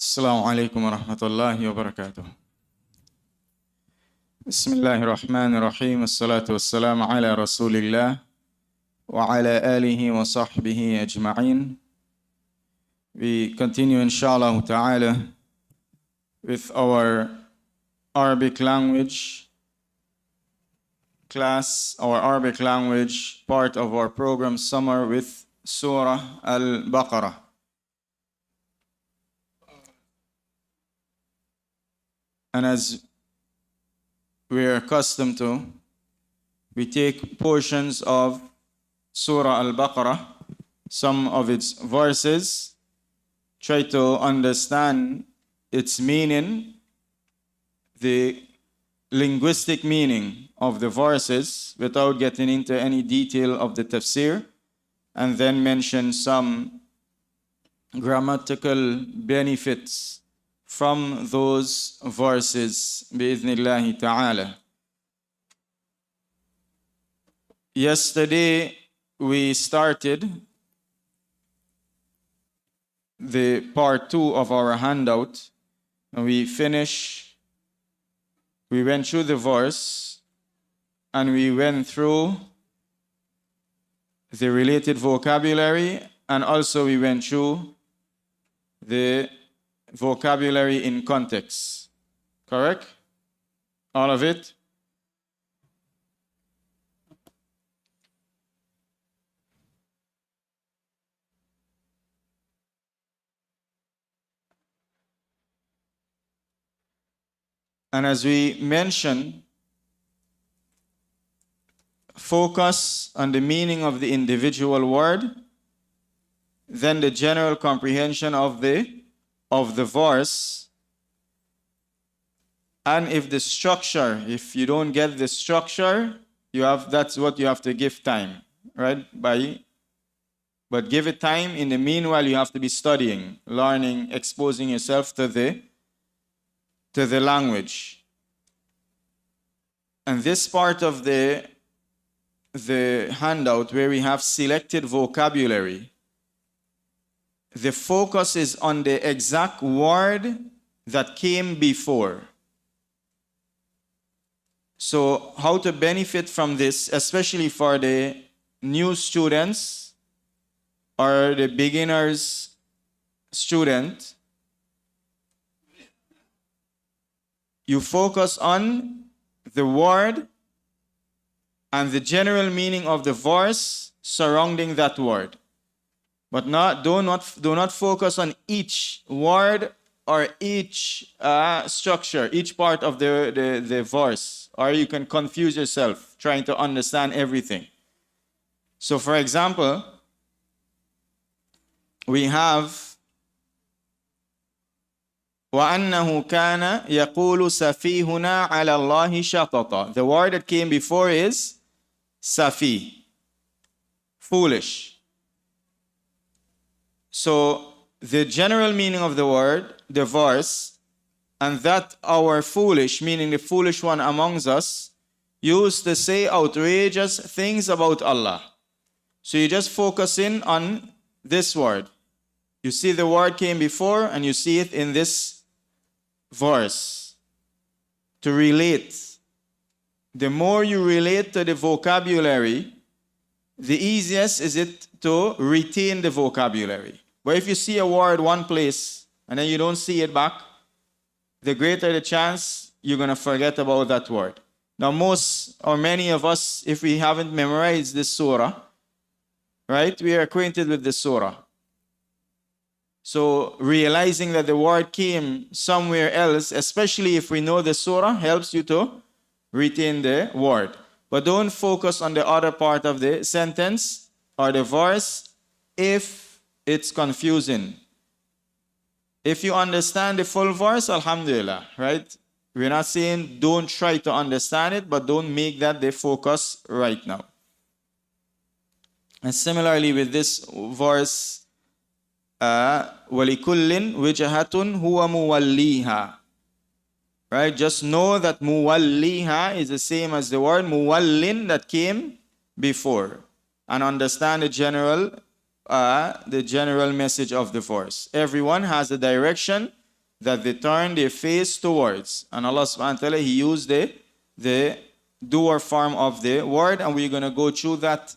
السلام عليكم ورحمة الله وبركاته. بسم الله الرحمن الرحيم. الصلاة والسلام على رسول الله وعلى آله وصحبه أجمعين. We continue inshallah ta'ala with our Arabic language class, our Arabic language part of our program summer with Surah Al-Baqarah. And as we are accustomed to, we take portions of Surah Al-Baqarah, some of its verses, try to understand its meaning, the linguistic meaning of the verses without getting into any detail of the tafsir, and then mention some grammatical benefits from those verses bi'idhnillahi ta'ala. Yesterday we started the part 2 of our handout, and we went through the verse and we went through the related vocabulary, and also we went through the vocabulary in context. Correct? All of it? And as we mentioned, focus on the meaning of the individual word, then the general comprehension of the verse, and if the structure, if you don't get the structure, that's what you have to give time, right? But give it time. In the meanwhile, you have to be studying, learning, exposing yourself to the language. And this part of the handout where we have selected vocabulary, the focus is on the exact word that came before. So how to benefit from this, especially for the new students or the beginners student, you focus on the word and the general meaning of the verse surrounding that word. But do not focus on each word or each structure, each part of the verse, or you can confuse yourself trying to understand everything. So for example, we have وَأَنَّهُ كَانَ يَقُولُ سَفِيهُنَا عَلَى اللَّهِ شَطَطًا. The word that came before is safi, foolish. So the general meaning of the word, the verse, and that our foolish, meaning the foolish one amongst us, used to say outrageous things about Allah. So you just focus in on this word. You see the word came before and you see it in this verse. To relate. The more you relate to the vocabulary, the easiest is it to retain the vocabulary. But if you see a word one place and then you don't see it back, the greater the chance you're going to forget about that word. Now most or many of us, if we haven't memorized this surah, right, we are acquainted with the surah. So realizing that the word came somewhere else, especially if we know the surah, helps you to retain the word. But don't focus on the other part of the sentence or the verse if it's confusing. If you understand the full verse, alhamdulillah, right? We're not saying don't try to understand it, but don't make that the focus right now. And similarly with this verse, وَلِكُلٍّ وِجَهَةٌ هُوَ مُوَلِّيهَا. Right? Just know that muwalliha is the same as the word muwallin that came before. And understand the general message of the verse. Everyone has a direction that they turn their face towards. And Allah subhanahu wa ta'ala, He used the doer form of the word, and we're going to go through that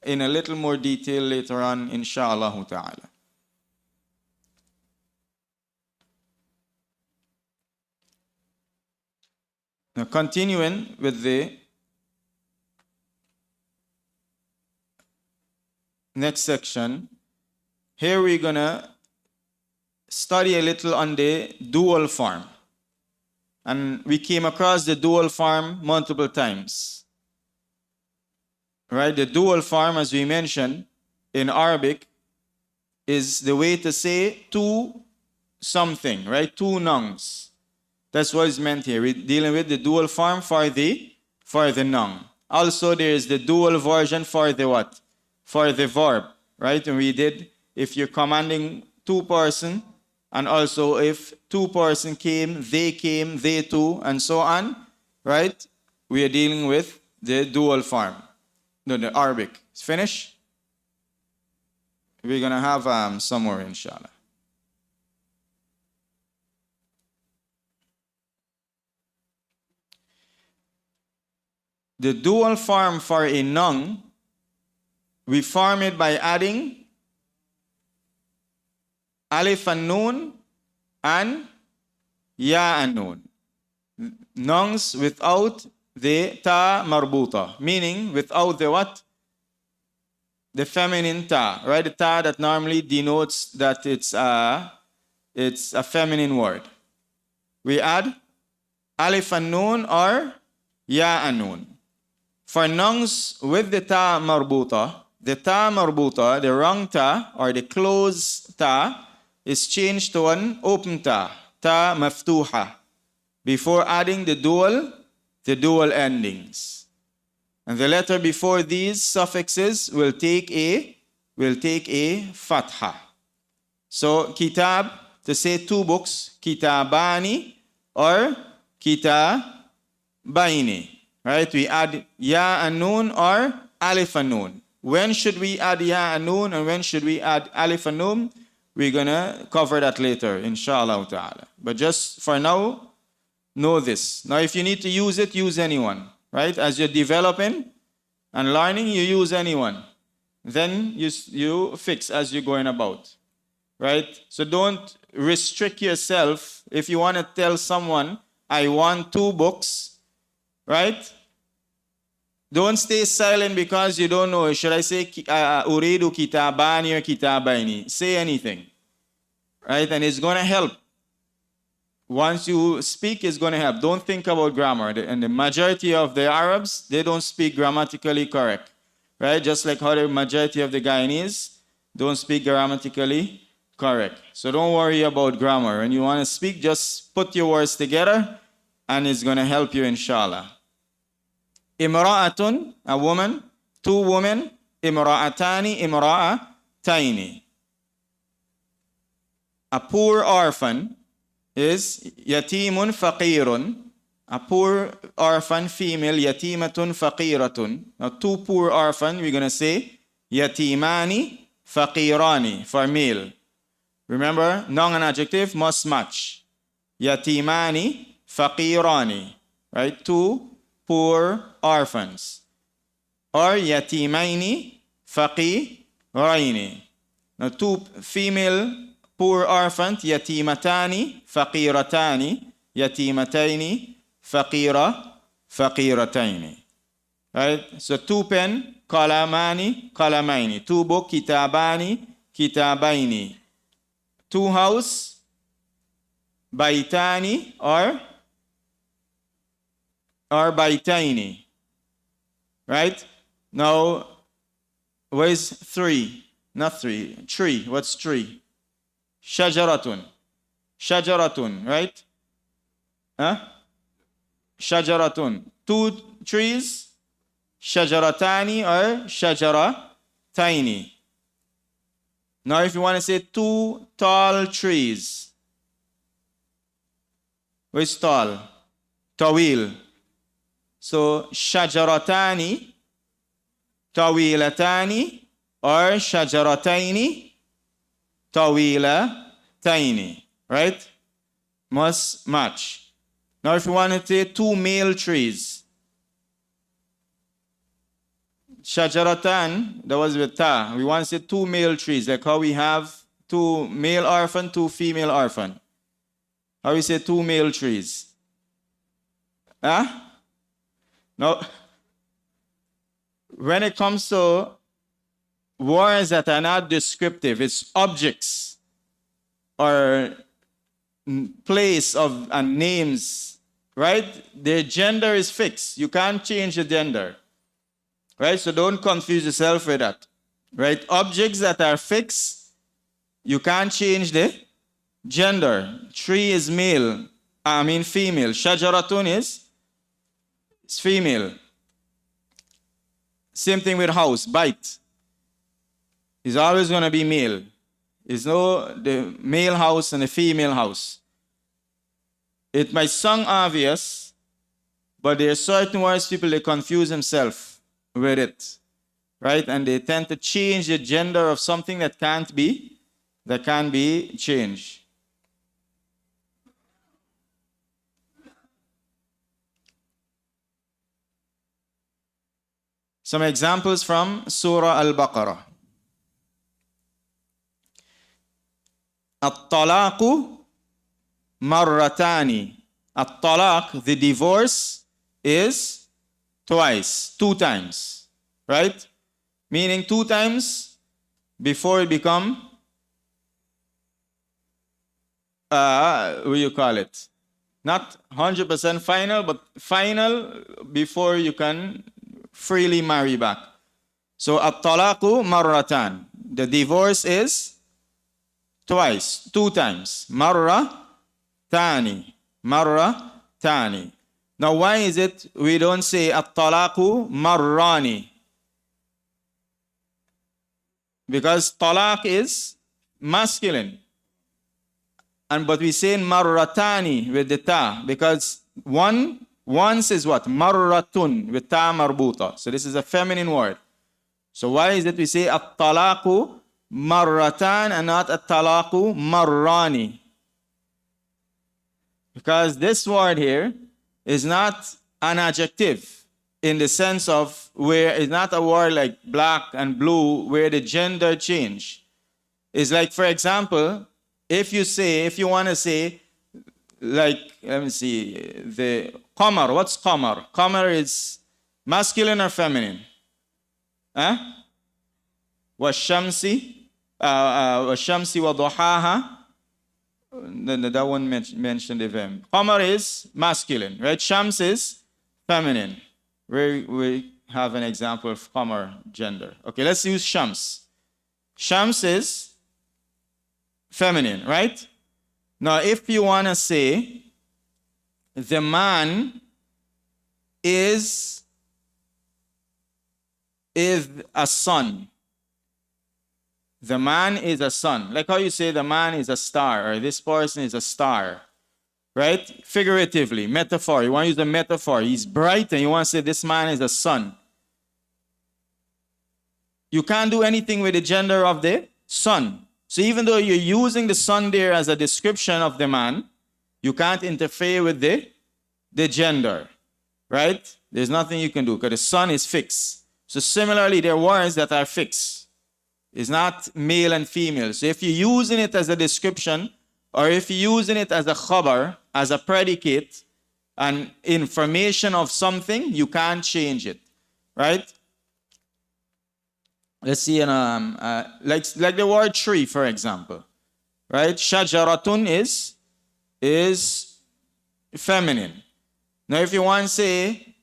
in a little more detail later on, inshallah ta'ala. Now, continuing with the next section, here we're going to study a little on the dual form. And we came across the dual form multiple times. Right? The dual form, as we mentioned, in Arabic, is the way to say to something, right? Two nouns. That's what is meant here. We're dealing with the dual form for the noun. Also, there is the dual version for the what? For the verb, right? And we did, if you're commanding two person, and also if two person came, they two, and so on, right? We are dealing with the dual form. No, the Arabic. It's finished? We're going to have some more, inshallah. The dual form for a noun, we form it by adding alif and nun and ya and nun. Nouns without the ta marbuta, meaning without the what? The feminine ta, right? The ta that normally denotes that it's a feminine word. We add alif and nun or ya and nun. For nouns with the ta marbuta, the wrong ta or the closed ta is changed to an open ta maftuha, before adding the dual endings. And the letter before these suffixes will take a fatha. So kitab, to say two books, kitabani or kitabaini. Right? We add ya and nun or alif and nun. When should we add ya and nun and when should we add alif and nun? We're going to cover that later, inshallah ta'ala. But just for now, know this. Now, if you need to use it, use anyone. Right? As you're developing and learning, you use anyone. Then you fix as you're going about. Right? So don't restrict yourself. If you want to tell someone, I want two books, right? Don't stay silent because you don't know. Should I say uridu kitabani or kitabaini? Say anything. Right? And it's going to help. Once you speak, it's going to help. Don't think about grammar. And the majority of the Arabs, they don't speak grammatically correct. Right? Just like how the majority of the Guyanese don't speak grammatically correct. So don't worry about grammar. When you want to speak, just put your words together and it's going to help you, inshallah. Imra'atun, a woman. Two women. Imra'atani, imra'ataini. A poor orphan is yatimun faqirun. A poor orphan female, yatimatun faqiratun. Now two poor orphan, we're going to say yatimani faqirani for male. Remember, noun and adjective must match. Yatimani faqirani. Right? Two poor orphans. Or yatimaini faqiraini. Now two female poor orphans, yatimatani faqiratani, yatimataini faqirataini. Right? So two pen, qalamaini. Two book, kitabaini. Two house, baitani or baitaini. Right? Now, where's three? Not three. Tree. What's tree? Shajaratun, right? Huh? Shajaratun. Two trees, shajaratani or shajarataini. Now if you want to say two tall trees, where's tall? Tawil. So shajaratani, tawilatani or shajarataini, tawilataini. Right? must match. Now if you want to say two male trees, shajaratan, that was with ta. We want to say two male trees, like how we have two male orphan, two female orphan. How we say two male trees? Huh? No. When it comes to words that are not descriptive, it's objects or place of and names, right? Their gender is fixed. You can't change the gender, right? So don't confuse yourself with that, right? Objects that are fixed, you can't change the gender. Tree is male, female. Shajaratun is female. Same thing with house, bait. It's always going to be male. There's no the male house and the female house. It might sound obvious, but there are certain words people, they confuse themselves with it, right? And they tend to change the gender of something that can be changed. Some examples from Surah Al-Baqarah. At-talaqu marratani. At-talaq, the divorce, is twice, two times, right? Meaning two times before it become, what do you call it? Not 100% final, but final before you can freely marry back. So at-talaqu marratan. The divorce is twice, two times. Marra tani. Marra tani. Now why is it we don't say at-talaqu marrani? Because talaq is masculine. But we say marratani with the ta, because once is what? Marratun with ta marbuta. So this is a feminine word. So why is it we say at-talaqu marratan and not at-talaqu marrani? Because this word here is not an adjective in the sense of where it's not a word like black and blue where the gender change. It's like, for example, if you want to say, like, let me see, the qamar. What's qamar? Qamar is masculine or feminine? Huh? Washamsi wa duhaha. That one mentioned the them. Qamar is masculine, right? Shams is feminine. We have an example of qamar gender. Okay, let's use shams. Shams is feminine, right? Now, if you want to say the man is a son. The man is a son. Like how you say the man is a star, or this person is a star, right? Figuratively, metaphor. You want to use the metaphor. He's bright, and you want to say this man is a son. You can't do anything with the gender of the son. So even though you're using the son there as a description of the man, you can't interfere with the gender, right? There's nothing you can do because the son is fixed. So similarly, there are words that are fixed. It's not male and female. So if you're using it as a description, or if you're using it as a khabar, as a predicate, an information of something, you can't change it, right? Let's see, like the word tree, for example, right? Shajaratun is feminine. Now, if you want to say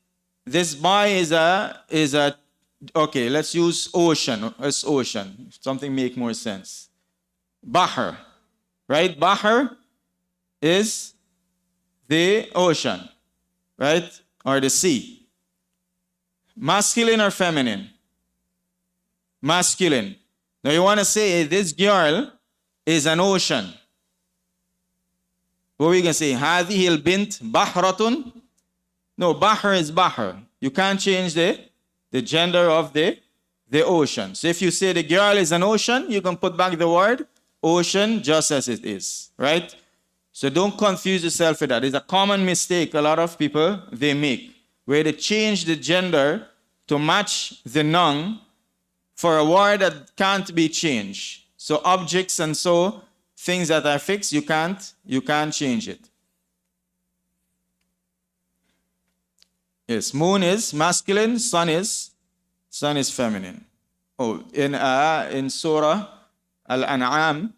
this boy is a okay, let's use ocean. It's ocean. Something make more sense. Bahr, right? Bahr is the ocean, right? Or the sea. Masculine or feminine? Masculine. Now you want to say this girl is an ocean. What are we going to say? هذه البنت بحرة. No, Bahr is Bahr. You can't change the gender of the ocean. So if you say the girl is an ocean, you can put back the word ocean just as it is, right? So don't confuse yourself with that. It's a common mistake a lot of people, they make, where they change the gender to match the noun for a word that can't be changed. So objects and so things that are fixed, you can't change it. Yes, moon is masculine, sun is feminine. Oh, in Surah Al-An'am,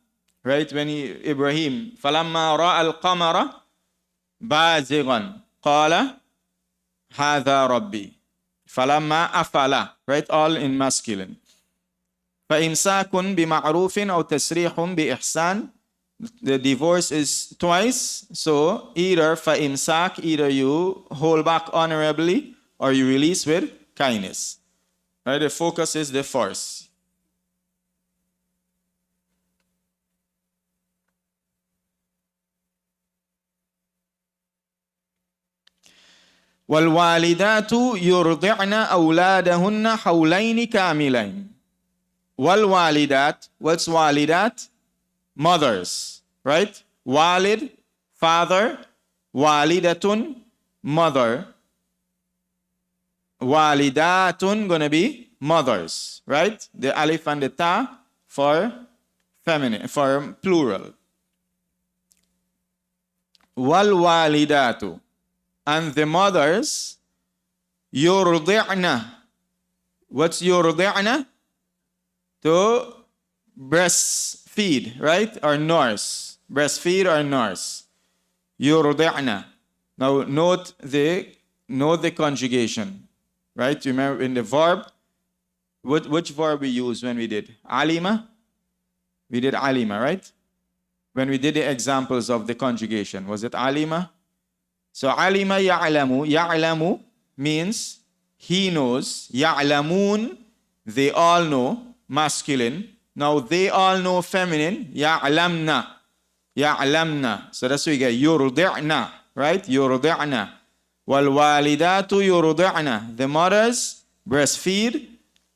right, when Ibrahim, فَلَمَّا رَأَى الْقَمَرَ بَازِغًا قَالَ هَذَا رَبِّي فَلَمَّا أَفَلَ, right, all in masculine. فَإِمْسَاكٌ بِمَعْرُوفٍ أَوْ تَسْرِيحٌ بِإِحْسَانٍ. The divorce is twice, so either فَإِمْسَاك, either you hold back honorably or you release with kindness. Right, the focus is the force. وَالْوَالِدَاتُ يُرْضِعْنَ أَوْلَادَهُنَّ حَوْلَيْنِ كَامِلَيْنِ. وَالْوَالِدَاتُ, what's walidat? Mothers, right? Walid, father. Walidatun, mother. Walidatun, gonna be mothers, right? The alif and the ta for feminine, for plural. Walidatu, and the mothers, yurdi'na. What's yurdi'na? To breastfeed, right? Or nurse. Breastfeed or nurse. Yurdi'na. Now note the conjugation, right? Remember in the verb, which verb we used when we did? Alima? We did alima, right? When we did the examples of the conjugation, was it alima? So alima ya'lamu. Ya'lamu means he knows. Ya'lamun, they all know, masculine. Now they all know feminine. Ya'lamna. Ya'lamna. So that's what you get. Yurdi'na, right? Yurdi'na. Walidatu yurdi'na. The mothers breastfeed.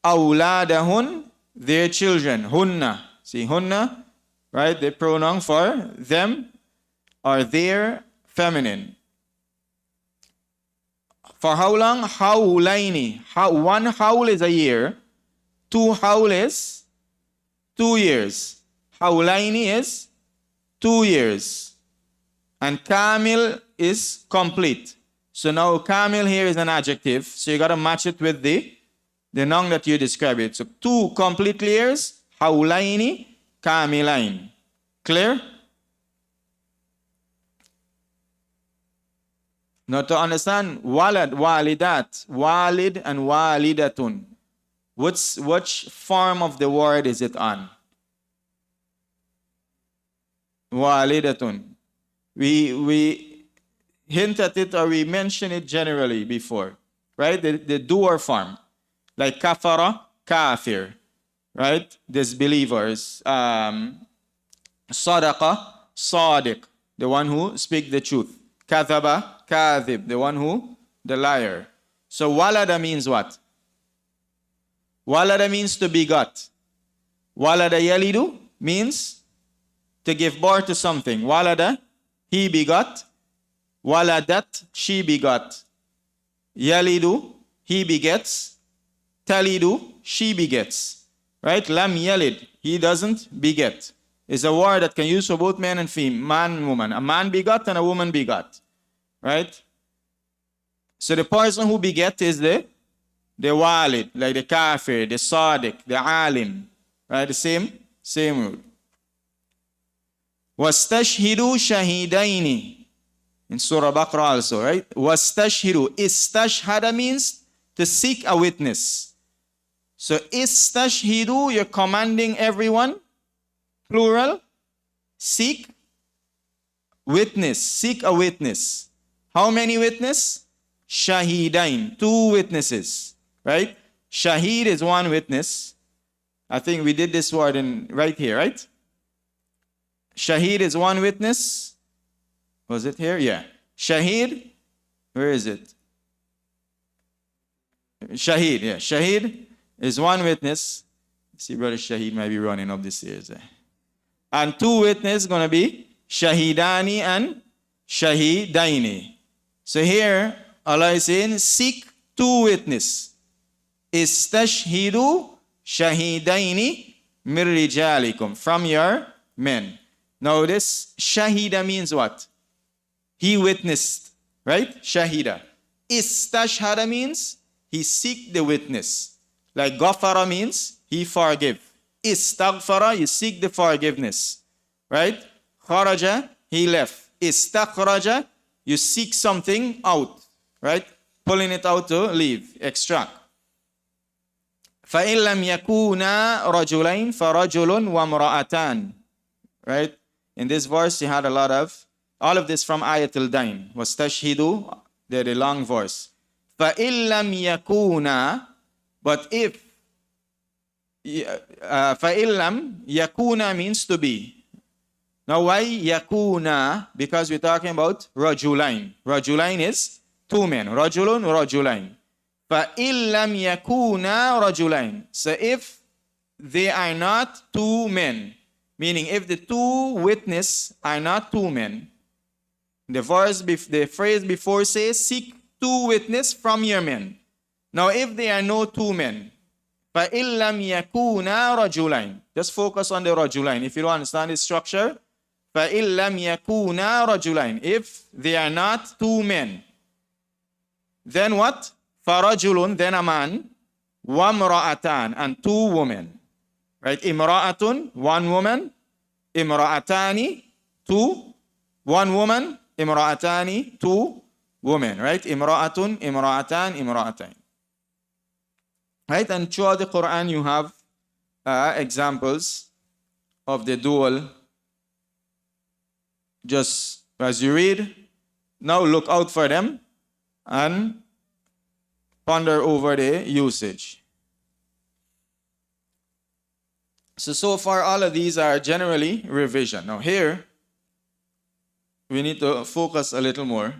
Awladahun, their children. Hunna. See, hunna, right? The pronoun for them or their feminine. For how long? Hawlaini. One hawl is a year. 2 hawl is 2 years. Hawlaini is 2 years. And kamil is complete. So now kamil here is an adjective. So you got to match it with the noun that you describe it. So 2 complete years. Hawlaini kamilain. Clear? Now to understand walad, walidat, walid and walidatun, which form of the word is it on? Walidatun. We hint at it or we mention it generally before, right? The doer form, like kafara, kafir, right? Disbelievers. Sadaqa, sadiq, the one who speaks the truth. Kathaba, kathib, the liar. So walada means what? Walada means to begot. Walada yalidu means to give birth to something. Walada, he begot. Waladat, she begot. Yalidu, he begets. Talidu, she begets. Right? Lam yalid, he doesn't beget. Is a word that can use for both men and female, man and woman. A man begot and a woman begot. Right? So the person who beget is the walid, like the kafir, the sadiq, the alim. Right? The same word. وَاسْتَشْهِدُوا شَهِيدَيْنِ. In Surah Al-Baqarah also, right? وَاسْتَشْهِدُوا. Istashhada means to seek a witness. So istashhidu, you're commanding everyone, plural, seek witness, seek a witness. How many witnesses? Shahidain, 2 witnesses, right? Shahid is 1 witness. I think we did this word right here, right? Shahid is 1 witness. Was it here? Yeah. Shahid, where is it? Shahid, yeah. Shahid is 1 witness. See, Brother Shahid might be running up the stairs. And 2 witnesses going to be shahidani and shahidaini. So here Allah is saying, seek two witnesses. Istashhidu shahidaini min rijalikum, from your men. Now this shahida means what? He witnessed, right? Shahida. Istashhada means he seek the witness. Like ghafara means he forgive. Istaghfara, you seek the forgiveness, right? Kharaja, he left. Istakhraja, you seek something out, right? Pulling it out to leave, extract. فَإِن لَمْ يَكُونَا رَجُلَيْن فَرَجُلٌ وَامْرَأَتَانِ. Right? In this verse, you had a lot of, all of this from Ayatul Dain. وَاسْتَشْهِدُوا, the long verse. فَإِن لَمْ يَكُونَا, but if, فَإِن لَمْ يَكُونَا means to be. Now why yakuna? Because we're talking about rajulain. Rajulain is two men. Rajulun, rajulain. فَإِن لَمْ يَكُونَا رَجُلَيْن. So if they are not two men, meaning if the two witnesses are not two men, the phrase before says, seek two witnesses from your men. Now if they are no two men, فَإِن لَمْ يَكُونَا رَجُلَيْن. Just focus on the rajulain. If you don't understand the structure, فَإِن لَمْ يَكُونَا رَجُلَيْن. If they are not two men, then what? Farajulun, then a man, wamra'atan, and two women. Right? Imra'atun, one woman. Imra'atani, two. One woman. Imra'atani, two women. Right? Imra'atun, imra'atan, imra'atain. Right? And throughout the Quran you have examples of the dual. Just as you read, now look out for them and ponder over the usage. So far all of these are generally revision. Now here, we need to focus a little more.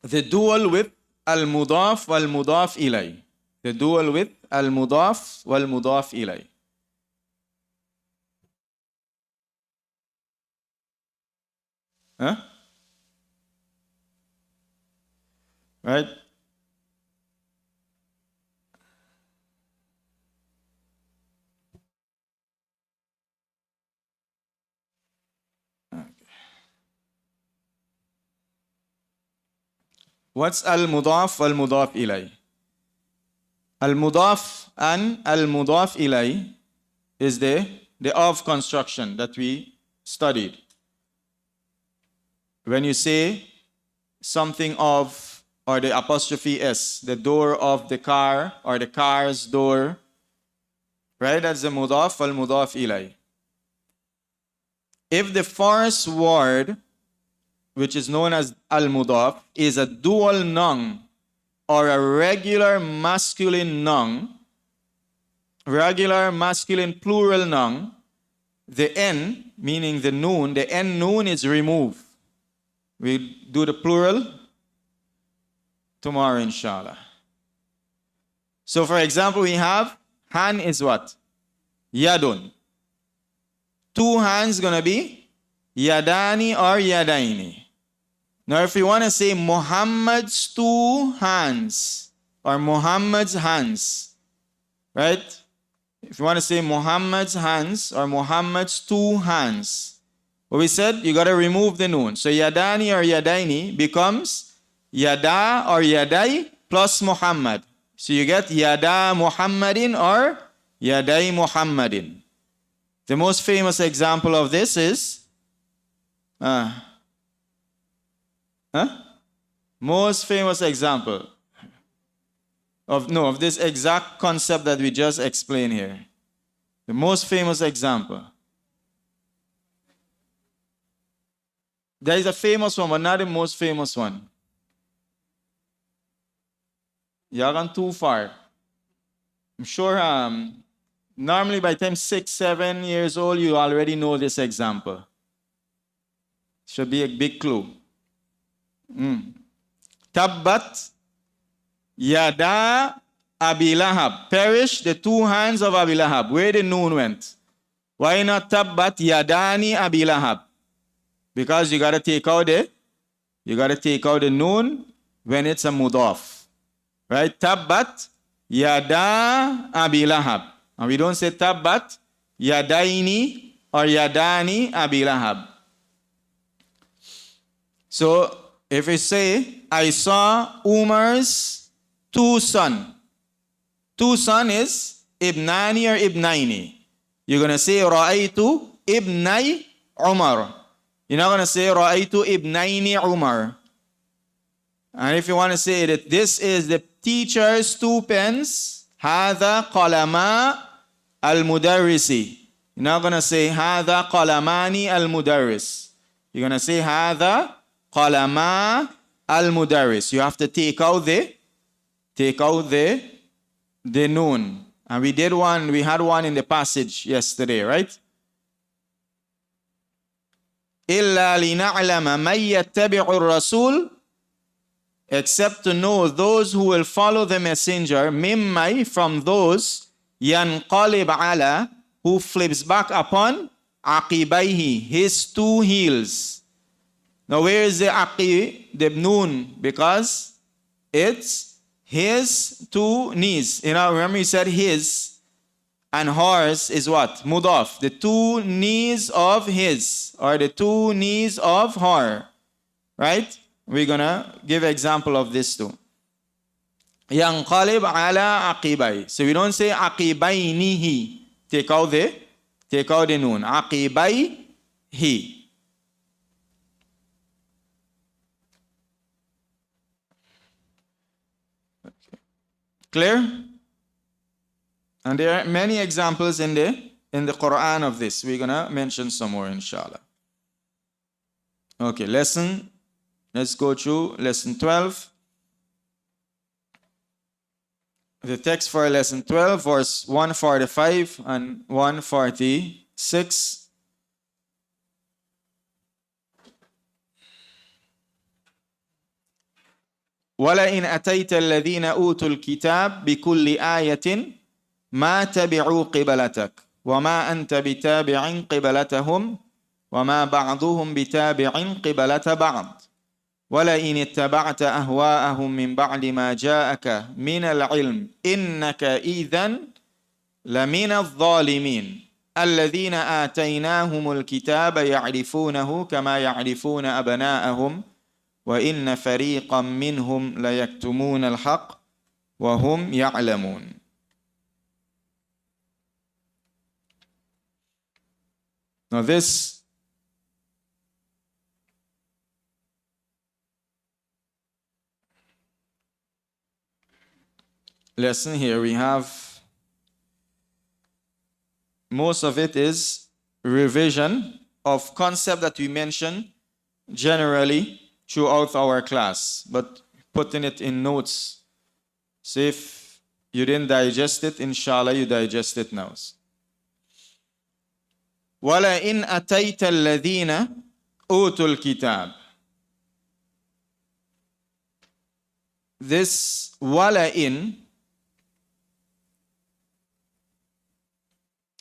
The dual with al-mudaf wal-mudaf ilay. The dual with al-mudaf wal-mudaf ilay. Huh? Right? Okay. What's al-mudaf wal-mudaf ilay? Al-mudaf and al-mudaf ilay is the of construction that we studied. When you say something of, or the apostrophe S, the door of the car, or the car's door, right? That's the mudaf wal mudaf ilay. If the first word, which is known as al-mudaf, is a dual noun, or a regular masculine noun, regular masculine plural noun, the N, meaning the noon, the N noon is removed. We do the plural tomorrow, inshallah. So, for example, we have hand is what? Yadun. Two hands gonna be yadani or yadaini. Now, if you want to say Muhammad's two hands or Muhammad's hands, right? If you want to say Muhammad's hands or Muhammad's two hands, what we said, you got to remove the noon. So yadani or yadaini becomes yada or yadai plus Muhammad. So you get yada Muhammadin or yadai Muhammadin. The most famous example of this is most famous example of this exact concept that we just explained here. The most famous example. There is a famous one, but not the most famous one. You have gone too far. I'm sure normally by the time 6, 7 years old, you already know this example. Should be a big clue. Tabbat Yada Abi Lahab. Perish the two hands of Abi Lahab. Where the noon went? Why not tabbat yadani Abi Lahab? Because you gotta take out the noon when it's a mudaf. Right? Tabbat yada Abi Lahab. And we don't say tabbat yadaini or yadani Abi Lahab. So if we say, I saw Umar's two sons. Two sons is ibnani or ibnaini. You're going to say, Ra'aytu ibnai Umar. You're not going to say, Ra'aytu ibnaini Umar. And if you want to say that this is the teacher's two pens, Hadha qalama al-mudarrisi. You're not going to say, Hadha qalamani al-mudarris. You're going to say, Hadha qalama al-mudarris. You have to take out the noon. And we had one in the passage yesterday, right? إِلَّا لِنَعْلَمَ مَنْ يَتَّبِعُ الرَّسُولِ, except to know those who will follow the messenger, مِمَّي, from those, يَنْقَلِبْ عَلَى, who flips back upon, عَقِبَيْهِ, his two heels. Now where is the aqi, the noon? Because it's his two knees. You know, remember he said his, and hers is what? Mudaf. The two knees of his, or the two knees of her. Right? We're gonna give example of this too. Yanqalib ala aqibay. So we don't say aqibaynihi. Take out the noon. Aqibayhi. Clear? And there are many examples in the Quran of this. We're gonna mention some more, inshallah. Okay, let's go through lesson 12. The text for lesson 12, verse 145 and 146. وَلَئِنْ أَتَيْتَ الَّذِينَ أُوتُوا الْكِتَابَ بِكُلِّ آيَةٍ مَا تَبِعُوا قِبَلَتَكَ وَمَا أَنْتَ بِتَابِعٍ قِبَلَتَهُمْ وَمَا بَعْضُهُمْ بِتَابِعٍ قِبَلَةَ بَعْضٍ وَلَئِنِ اتَّبَعْتَ أَهْوَاءَهُمْ مِنْ بَعْدِ مَا جَاءَكَ مِنَ الْعِلْمِ إِنَّكَ إِذًا لَمِنَ الظَّالِمِينَ الَّذِينَ آتَيْنَاهُمُ الْكِتَابَ يَعْرِفُونَهُ كَمَا يَعْرِفُونَ أَبْنَاءَهُمْ وَإِنَّ فَرِيقًا مِّنْهُمْ لَيَكْتُمُونَ الْحَقَّ وَهُمْ يَعْلَمُونَ. Now this lesson here, we have most of it is revision of concept that we mentioned generally throughout our class, but putting it in notes. So if you didn't digest it, inshallah you digest it now. وَلَئِنْ أَتَيْتَ الَّذِينَ أُوتُوا الْكِتَابَ. This وَلَئِنْ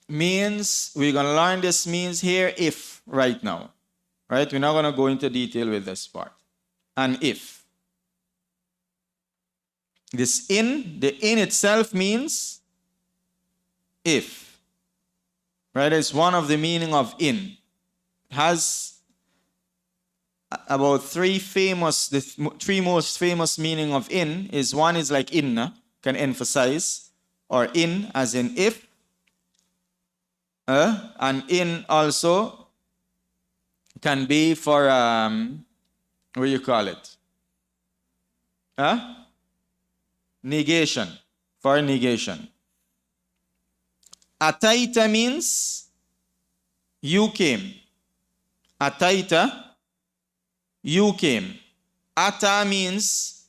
means, we're going to learn this means here if right now. Right? We're not going to go into detail with this part. And if. This in, the in itself means if. Right? It's one of the meaning of in. It has about the three most famous meaning of in is, one is like inna, can emphasize, or in as in if. And in also can be for, what do you call it? Negation, for negation. Ataita means you came. Ataita, you came. Ata means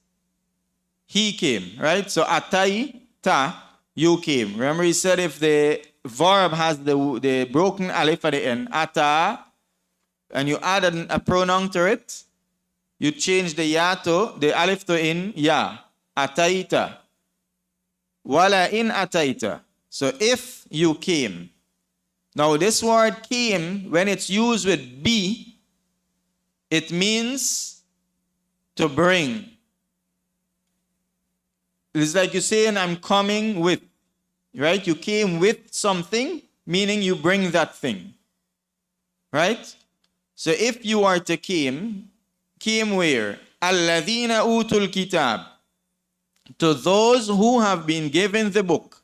he came, right? So ataita, you came. Remember he said if the verb has the broken alif at the end, ata, and you add a pronoun to it, you change the ya to, the alif to in ya. Ataita. Wala in ataita. So if you came. Now this word came, when it's used with be, it means to bring. It's like you're saying, I'm coming with. Right? You came with something, meaning you bring that thing. Right? So if you are to came where? Alladhina utul kitab. To those who have been given the book.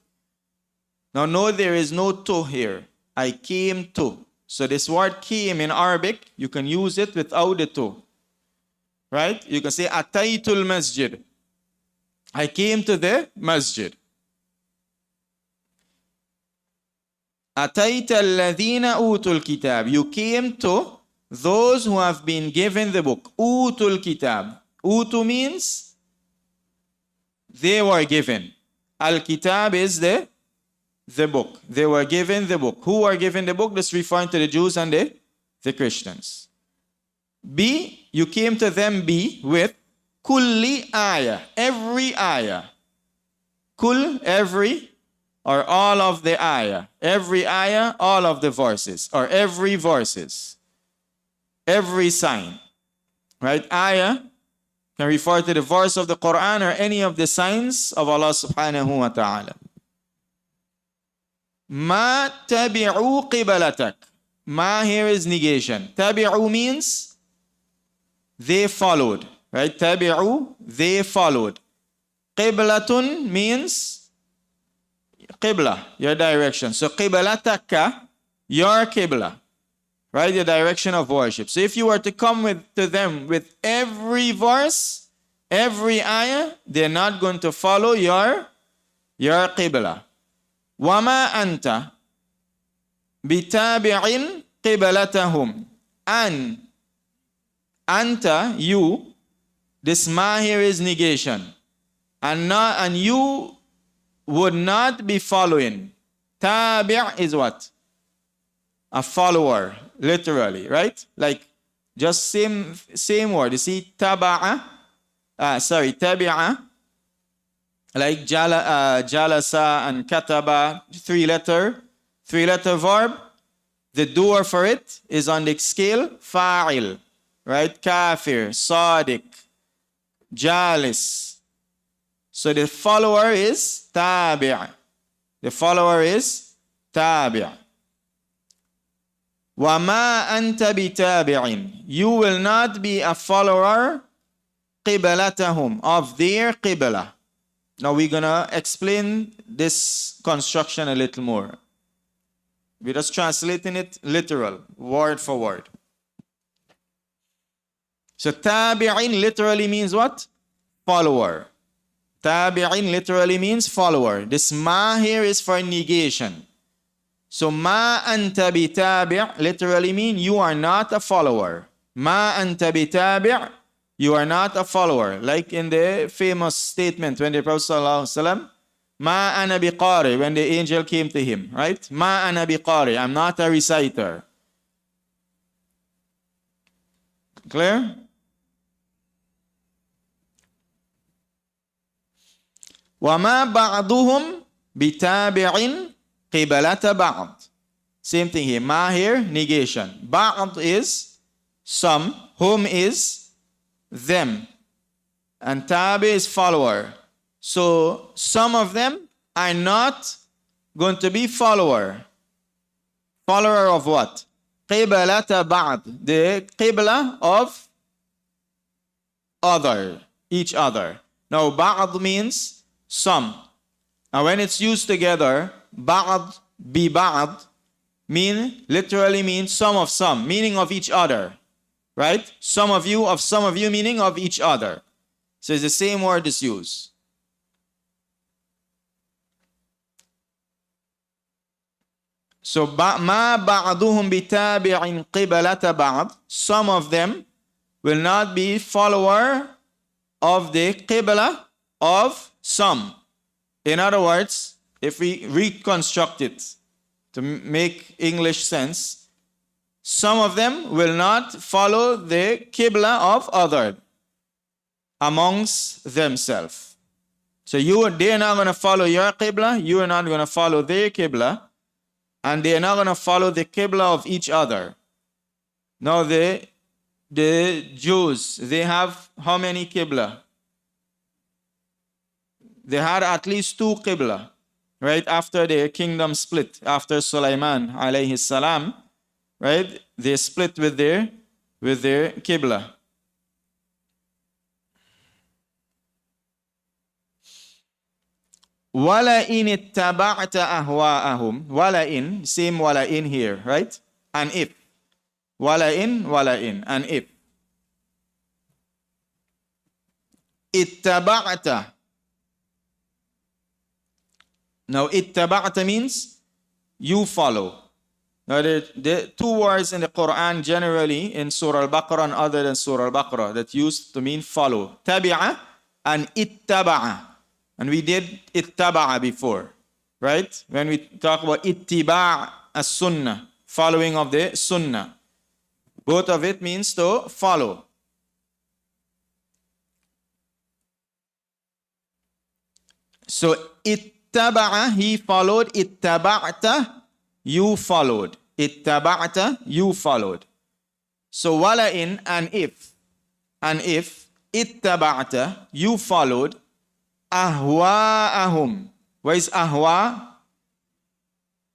Now no, there is no to here. I came to. So this word came in Arabic, you can use it without the to. Right? You can say ataytul masjid. I came to the masjid. Atayta alladhina utul kitab. You came to those who have been given the book. Utul kitab. Utu means they were given. Al-kitab is the book. They were given the book. Who were given the book? This referring to the Jews and the Christians. B, you came to them, B, with kulli ayah. Every ayah. Kul, every, or all of the ayah. Every ayah, all of the verses. Or every verses. Every sign. Right? Ayah can refer to the verse of the Quran or any of the signs of Allah subhanahu wa ta'ala. Ma tabi'u qibalatak. Ma here is negation. Tabi'u means they followed. Right? Tabi'u, they followed. Qiblatun means qibla, your direction. So qiblataka, your qibla. Right? The direction of worship. So if you were to come to them with every verse, every ayah, they're not going to follow your qibla. Wama anta bitabi'in qiblatahum. And anta, you, this ma here is negation. And you would not be following. Tabi' is what? A follower, literally, right? Like just same word. You see tabi'a, like jalasa and kataba, three letter verb. The doer for it is on the scale fa'il, right? Kafir, sadiq, jalis. So the follower is tabi'. The follower is tabi'. وَمَا أَنْتَ بِتَابِعٍ. You will not be a follower قِبَلَتَهُمْ, of their qibla. Now we're going to explain this construction a little more. We're just translating it literal, word for word. So tabi'in literally means what? Follower. Tabi'in literally means follower. This ma here is for negation. So ma anta bitabi' literally mean you are not a follower. Ma anta bitabi', you are not a follower. Like in the famous statement when the Prophet sallallahu alaihi wasallam, ma ana biqari, when the angel came to him, right? Ma ana biqari, I'm not a reciter. Clear? وَمَا بَعْضُهُمْ بِتَابِعٍ قِبَلَةَ بَعْض. Same thing here. Ma here, negation. Ba'd is some. Whom is them. And tabi is follower. So some of them are not going to be follower. Follower of what? قِبَلَةَ بَعْض. The qibla of other. Each other. Now ba'd means some. Now when it's used together, ba'd, bi ba'd, literally means some of some, meaning of each other. Right? Some of you, meaning of each other. So it's the same word is used. So ma ba'duhum bitabi'in qibalata ba'd. Some of them will not be follower of the qibla of some. In other words, if we reconstruct it to make English sense, some of them will not follow the qibla of other amongst themselves. So they're not going to follow your Qibla, you are not going to follow their Qibla, and they're not going to follow the Qibla of each other. Now the Jews, they have how many Qibla? They had at least 2 Qibla, right? After their kingdom split, after Sulaiman alayhi salam, right? They split with their Qibla. Wala in ittaba'ta ahwa'ahum. Wala in, same wala in here, right? And if. Wala in, and if. Ittaba'ta. Now, ittaba'ta means you follow. Now, there are 2 words in the Quran generally in Surah Al-Baqarah and other than Surah Al-Baqarah that used to mean follow. Tabi'a and ittaba'a. And we did ittaba'a before, right? When we talk about ittiba' as-sunnah, following of the sunnah. Both of it means to follow. So ittaba'a, he followed. Ittaba'ta, you followed. Ittaba'ta, you followed. So wala in, and if ittaba'ta, you followed. Ahwa'ahum. What is ahwa?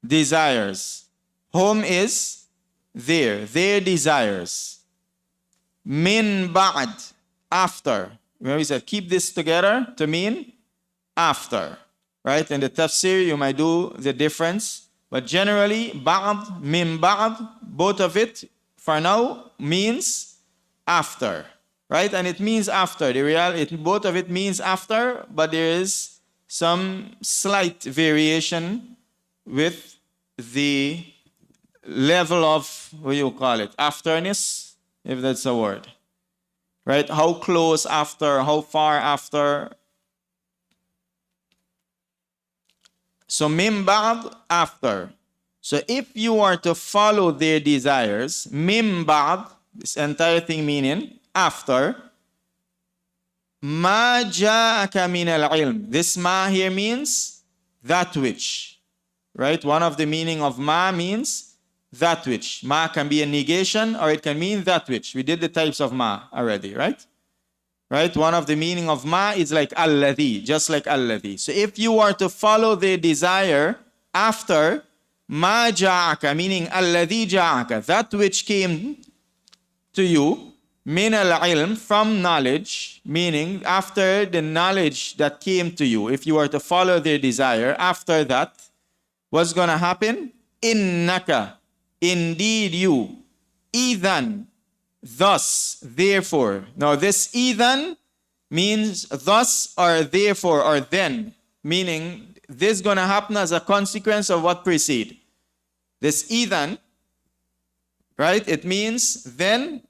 Desires. Hum is their desires. Min ba'd, after. Remember we said keep this together to mean after. Right? In the tafsir you might do the difference. But generally, ba'd, min ba'd, both of it for now means after. Right? And it means after. Both of it means after, but there is some slight variation with the level of, what do you call it, afterness, if that's a word. Right? How close after, how far after. So mim ba'd, after. So if you are to follow their desires, mim ba'd, this entire thing meaning after, ma ja'aka min al-ilm. This ma here means that which. Right? One of the meaning of ma means that which. Ma can be a negation or it can mean that which. We did the types of ma already, right? Right? One of the meaning of ma is like alladhi, just like alladhi. So if you are to follow the desire after ma ja'aka, meaning alladhi ja'aka, that which came to you, min al-ilm, from knowledge, meaning after the knowledge that came to you, if you are to follow their desire, after that, what's going to happen? Innaka, indeed you, idhan, thus, therefore. Now this idhan means thus or therefore or then, meaning this is going to happen as a consequence of what precede. This idhan, right? It means then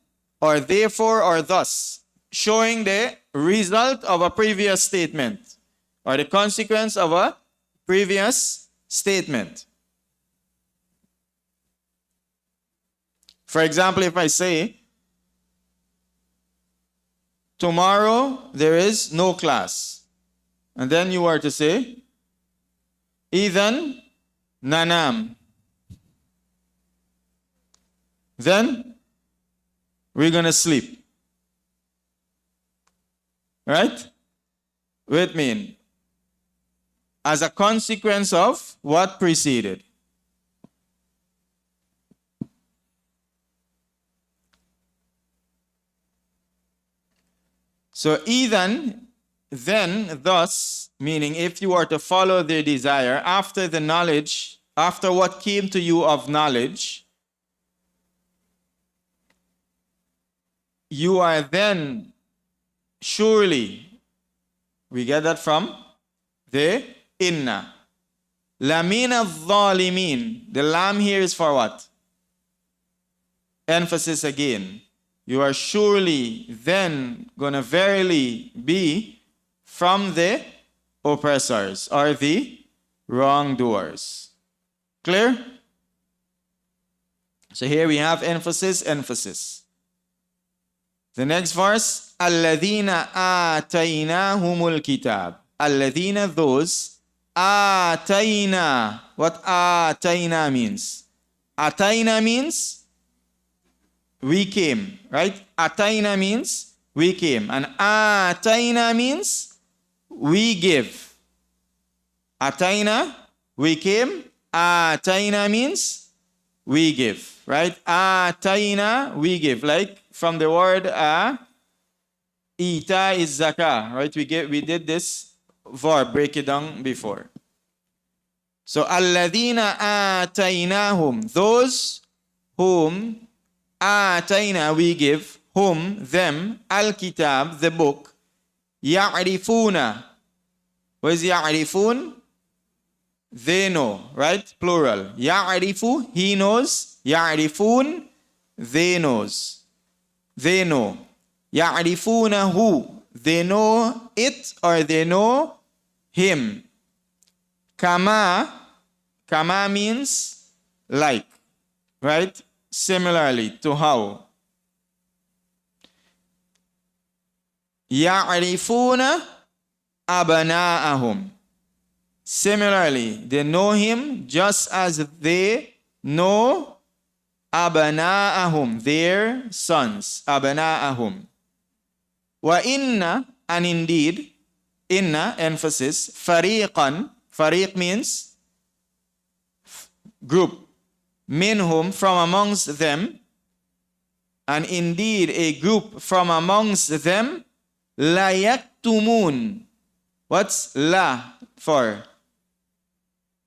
or therefore or thus, showing the result of a previous statement or the consequence of a previous statement. For example, if I say, tomorrow there is no class, and then you are to say, idhan nanam. Then we're going to sleep. Right? With me. As a consequence of what preceded. So even, then, thus, meaning if you are to follow their desire after the knowledge, after what came to you of knowledge, you are then surely, we get that from the inna. Lamina dhalimin. The lam here is for what? Emphasis again. You are surely then gonna verily be from the oppressors or the wrongdoers. Clear? So here we have emphasis. The next verse, الَّذِينَ آتَيْنَاهُمُ الْكِتَابِ. Alladhina, those. Atayna. What atayna means? Atayna means we came, right? Atayna means we came. And atayna means we give. Atayna, we came. Atayna means we give, right? Atayna, we give. Like from the word ita is zakah, right? We did this verb, break it down before. So alladhina ataynahum, those whom atayna, we give, whom, them, al-kitab, the book, ya'rifuna. What is ya'rifun? They know, right? Plural. Ya'rifu, he knows. Ya'rifun, they knows. They know. Ya'rifunahu, they know it or they know him. Kama, kama means like, right? Similarly to how. Ya'rifuna abana'ahum. Similarly, they know him just as they know abana'ahum, their sons, abana'ahum. Wa inna, and indeed, inna, emphasis, fariqan, fariq means group, minhum, from amongst them, and indeed a group from amongst them, la yaktumun. What's la for?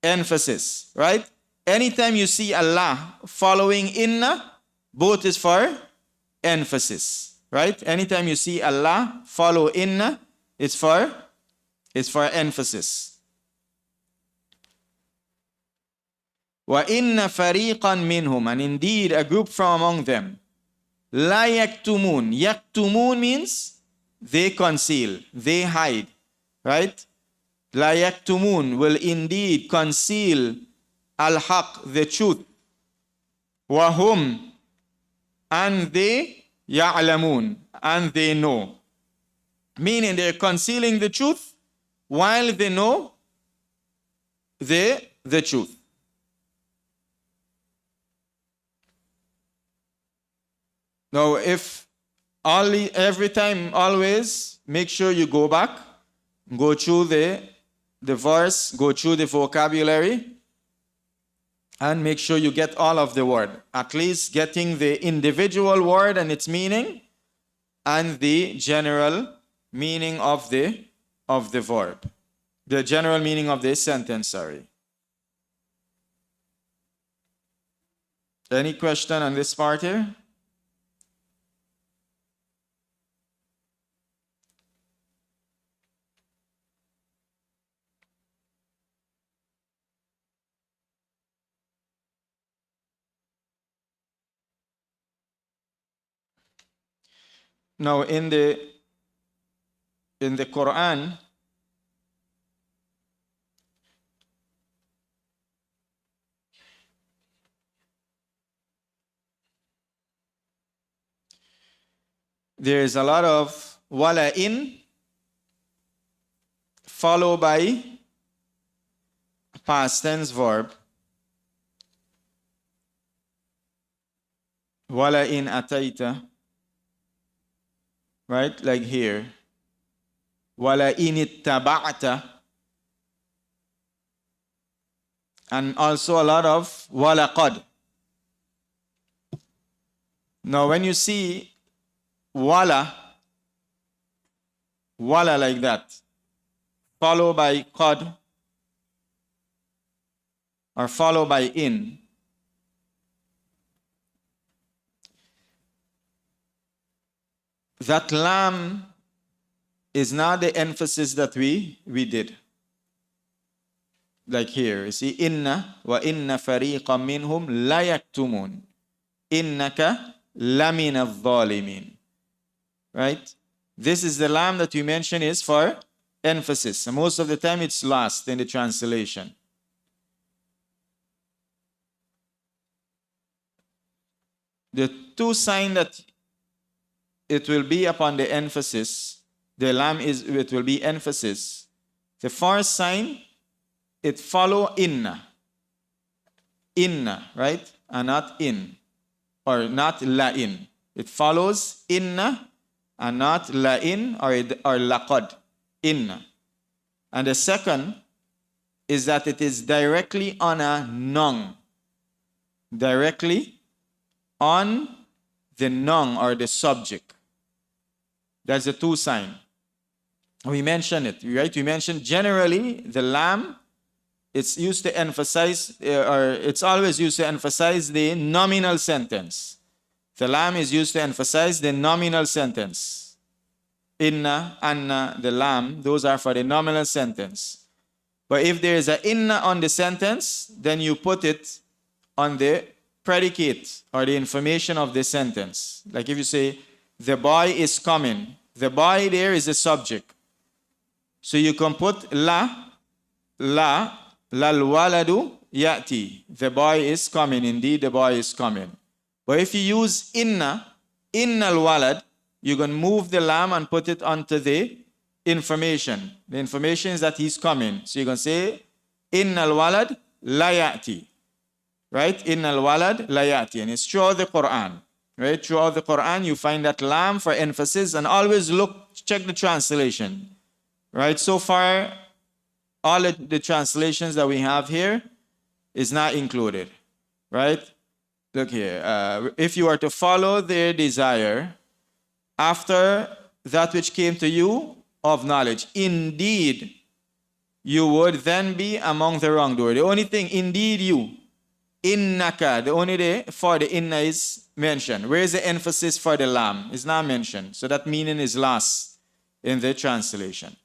Emphasis, right? Anytime you see Allah following inna, both is for emphasis, right? Anytime you see Allah follow inna, it's for emphasis. Wa inna fariqan minhum, and indeed a group from among them, la yaktumun. Yaktumun means they conceal, they hide, right? La yaktumun will indeed conceal al-haq, the truth. Wahum, and they ya'lamun, and they know. Meaning they're concealing the truth while they know the truth. Now, if every time, always make sure you go back, go through the verse, go through the vocabulary, and make sure you get all of the word. At least getting the individual word and its meaning, and the general meaning of the verb. The general meaning of the sentence, sorry. Any question on this part here? Now, in the Quran, there is a lot of wala in followed by past tense verb. Wala in ataita, right? Like here. Wala in ittaba'ta. And also a lot of wala qad. Now when you see wala like that, followed by qad, or followed by in, that lam is not the emphasis that we did. Like here, you see, inna wa inna fariqan minhum la yaktumun innaka lamina adh-dhalimin. Right? This is the lam that we mention is for emphasis. And most of the time it's last in the translation. The two signs that it will be upon the emphasis, the lam is, it will be emphasis, The first sign, it follow inna. Inna, right? And not in. Or not la in. It follows inna and not la in or laqad. Inna. And the second is that it is directly on a noun. Directly on the noun or the subject. That's the two sign. We mentioned it, right? We mentioned generally the lam, it's used to emphasize, or it's always used to emphasize the nominal sentence. The lam is used to emphasize the nominal sentence. Inna, anna, the lam, those are for the nominal sentence. But if there is an inna on the sentence, then you put it on the predicate or the information of the sentence. Like if you say, the boy is coming. The boy there is the subject. So you can put lal waladu yati. The boy is coming. Indeed, the boy is coming. But if you use innal walad, you can move the lam and put it onto the information. The information is that he's coming. So you can say, innal walad la yati. Right? Innal walad la yati. And it's throughout the Quran. Right? Throughout the Quran, you find that lam for emphasis, and always check the translation. Right? So far, all of the translations that we have here is not included. Right? Look here. If you are to follow their desire after that which came to you of knowledge, indeed, you would then be among the wrongdoer. The only thing, indeed you, innaka, the only day for the inna is mentioned. Where is the emphasis for the lam? It's not mentioned. So that meaning is lost in the translation.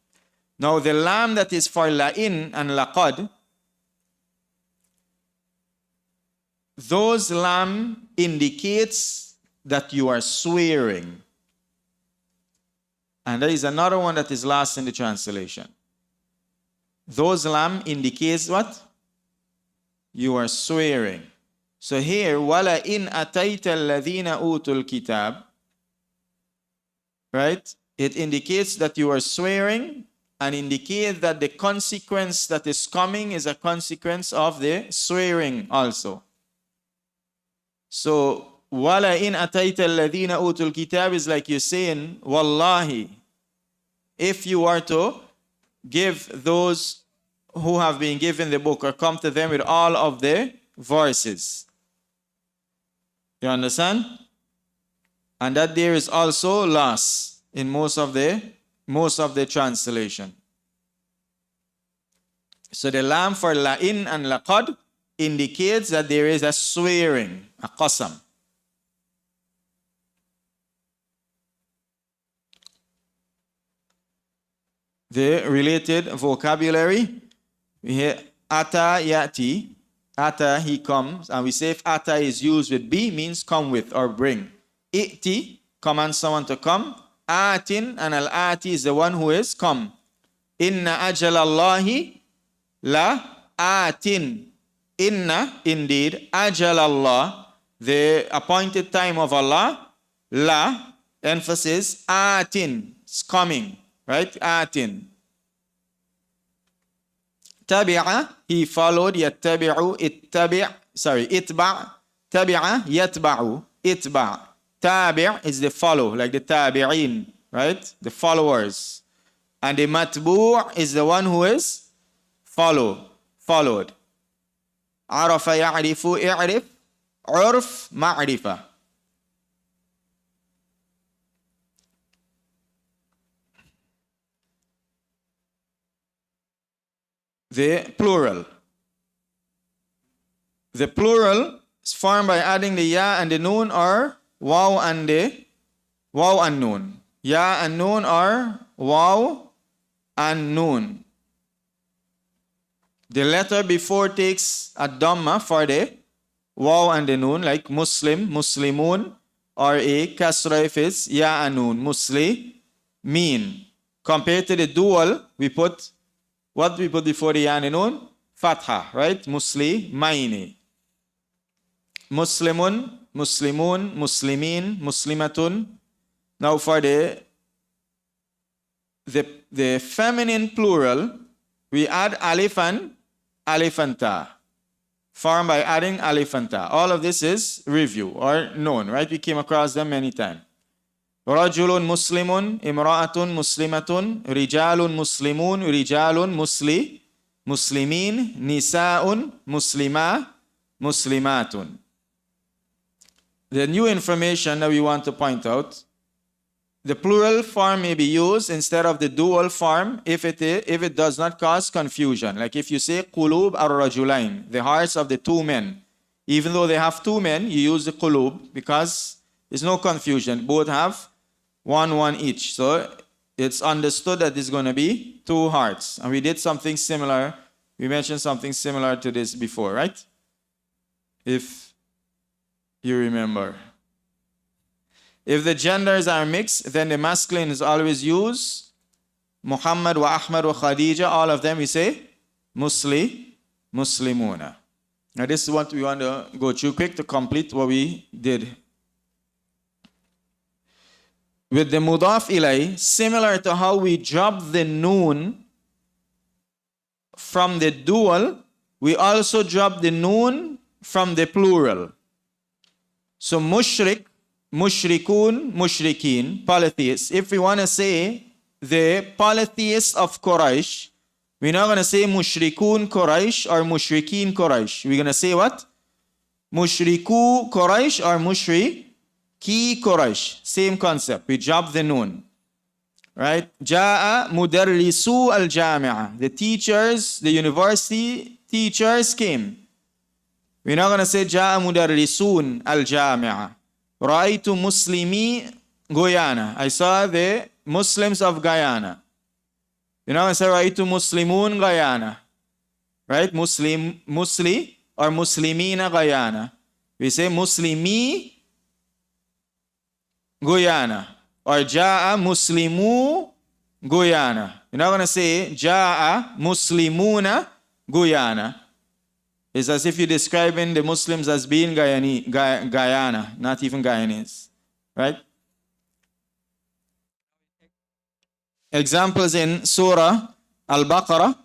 Now the lam that is for la'in and laqad, those lam indicates that you are swearing. And there is another one that is lost in the translation. Those lam indicates what? You are swearing. So here, wala in atayta alladhina utul kitab, right? It indicates that you are swearing and indicates that the consequence that is coming is a consequence of the swearing also. So, wala in atayta alladhina utul kitab is like you're saying, wallahi, if you are to give those who have been given the book or come to them with all of the verses. You understand? And that there is also loss in most of the translation. So the lam for la'in and laqad indicates that there is a swearing, a qasam. The related vocabulary, we hear ata yati, ata he comes, and we say if ata is used with be, means come with or bring. I'ti, command someone to come. Atin, and al-ati is the one who is come. Inna ajalallahi la atin. Inna, indeed, ajalallah, the appointed time of Allah, la, emphasis, atin, it's coming, right? Atin. Tabi'a, he followed, yattabi'u, itba', tabi'a, yatba'u, itba'. Tabi' is the follow, like the tabi'in, right? The followers. And the matbu' is the one who is followed. Arafa ya'rifu i'rif, urf ma'rifa. The plural. The plural is formed by adding the ya and the noon or waw and noon. Ya and noon or waw and noon. The letter before takes a dhamma for the waw and the noon, like Muslim, Muslimun, or a kasra if it's ya and noon, Muslimin. Compared to the dual, we put what we put before the ya and the noon? Fatha, right? Muslimaini. Muslimun, Muslimun, Muslimin, Muslimatun. Now for the feminine plural, We add alif and ta. Formed by adding alif and ta. All of this is review or known, right? We came across them many times. Rajulun muslimun, imra'atun muslimatun, rijalun muslimun, rijalun muslimin, nisa'un muslimatun. The new information that we want to point out, the plural form may be used instead of the dual form if it does not cause confusion. Like if you say qulub ar-rajulain, the hearts of the two men. Even though they have two men, you use the qulub because there's no confusion. Both have one each. So it's understood that there's going to be two hearts. And we did something similar. We mentioned something similar to this before, right? If you remember. If the genders are mixed, then the masculine is always used. Muhammad wa Ahmad wa Khadija, all of them we say Muslimuna. Now this is what we want to go through quick to complete what we did. With the mudaf ilay, similar to how we drop the noon from the dual, we also drop the noon from the plural. So mushrik, mushrikun, mushrikeen, polytheists. If we want to say the polytheists of Quraysh, we're not going to say mushrikun Quraysh or mushrikeen Quraysh. We're going to say what? Mushriku Quraysh or mushriki Quraysh. Same concept. We drop the noon. Right? Ja'a mudarrisu al-jami'ah. The teachers, the university teachers came. We're not going to say Ja'a mudarrisun al-jami'ah. Ra'aytu muslimi Guyana. I saw the Muslims of Guyana. We're not going to say Ra'aytu muslimun Guyana. Right? Musli or muslimina Guyana. We say muslimi Guyana. Or Ja'a muslimu Guyana. You're not going to say Ja'a muslimuna Guyana. It's as if you're describing the Muslims as being Guyana, not even Guyanese. Right? Examples in Surah Al-Baqarah.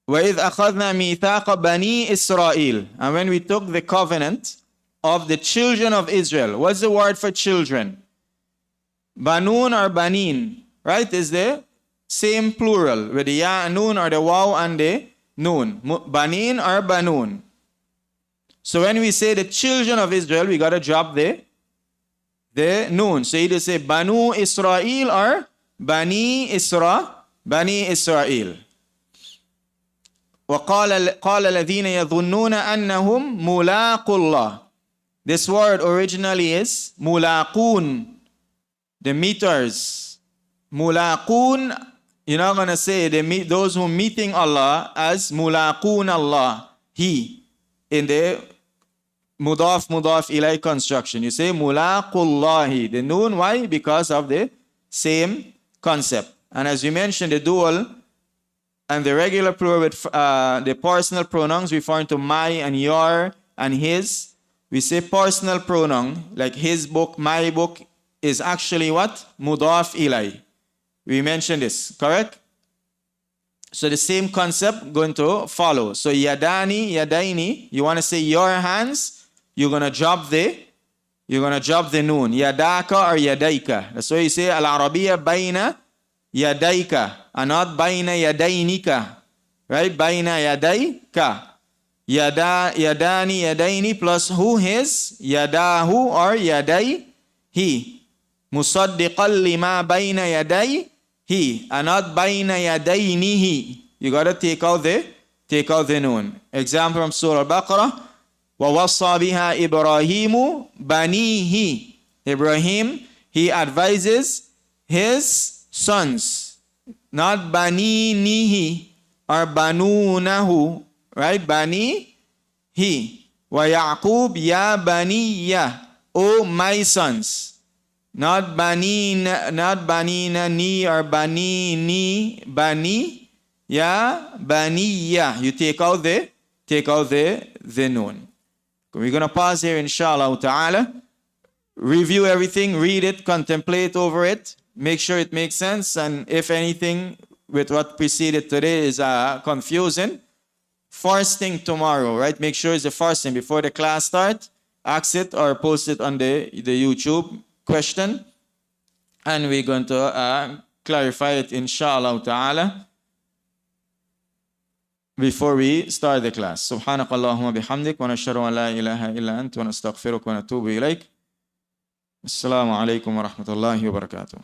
وَإِذْ أَخَذْنَا مِيثَاقَ بَنِي إِسْرَائِيلَ. And when we took the covenant of the children of Israel. What's the word for children? Banun or banin. Right? Is the same plural with the ya and nun or the waw and the noon. Banin or banun. So when we say the children of Israel, we got to drop the noon. So either say Banu Israel or Bani Israel. وقال الذين يظنون أنهم ملاقو الله. This word originally is mulaqun. The meters. Mulaqun. You're not going to say those who are meeting Allah as mulaqun Allah. He. In the mudaf ilay construction. You say mulaqullahi. The noon, why? Because of the same concept. And as we mentioned, the dual and the regular plural with the personal pronouns referring to my and your and his. We say personal pronoun, like his book, my book, is actually what? Mudaf ilay. We mentioned this, correct? So the same concept going to follow. So yadani, yadaini, you want to say your hands, you're going to drop the noon. Yadaka or yadaika. That's why you say al-Arabiya bayna yadaika and not bayna yadainika. Right? Bayna yadaika. Yadani, yadaini plus who, his, yadahu or yadaihi. Musaddiqan lima bayna yadayhi and not bayna yadaynihi. You got to take out the noon. Example from Surah Al-Baqarah. وَوَصَّى بِهَا إِبْرَاهِيمُ بَنِيهِ. Ibrahim, he advises his sons. Not baninihi or banunahu. Right? Banihi. وَيَعْقُوبْ ya baniya. O my sons. Not banina ni or banini, bani, ya, baniya. You take out the noon. We're going to pause here, inshallah ta'ala. Review everything, read it, contemplate over it, make sure it makes sense, and if anything with what preceded today is confusing, first thing tomorrow, right? Make sure it's the first thing before the class starts. Ask it or post it on the YouTube question. And we're going to clarify it, inshallah ta'ala, before we start the class. سبحانك اللهم بحمدك ونشهد أن لا إله إلا أنت ونستغفرك ونتوب إليك. السلام عليكم ورحمة الله وبركاته.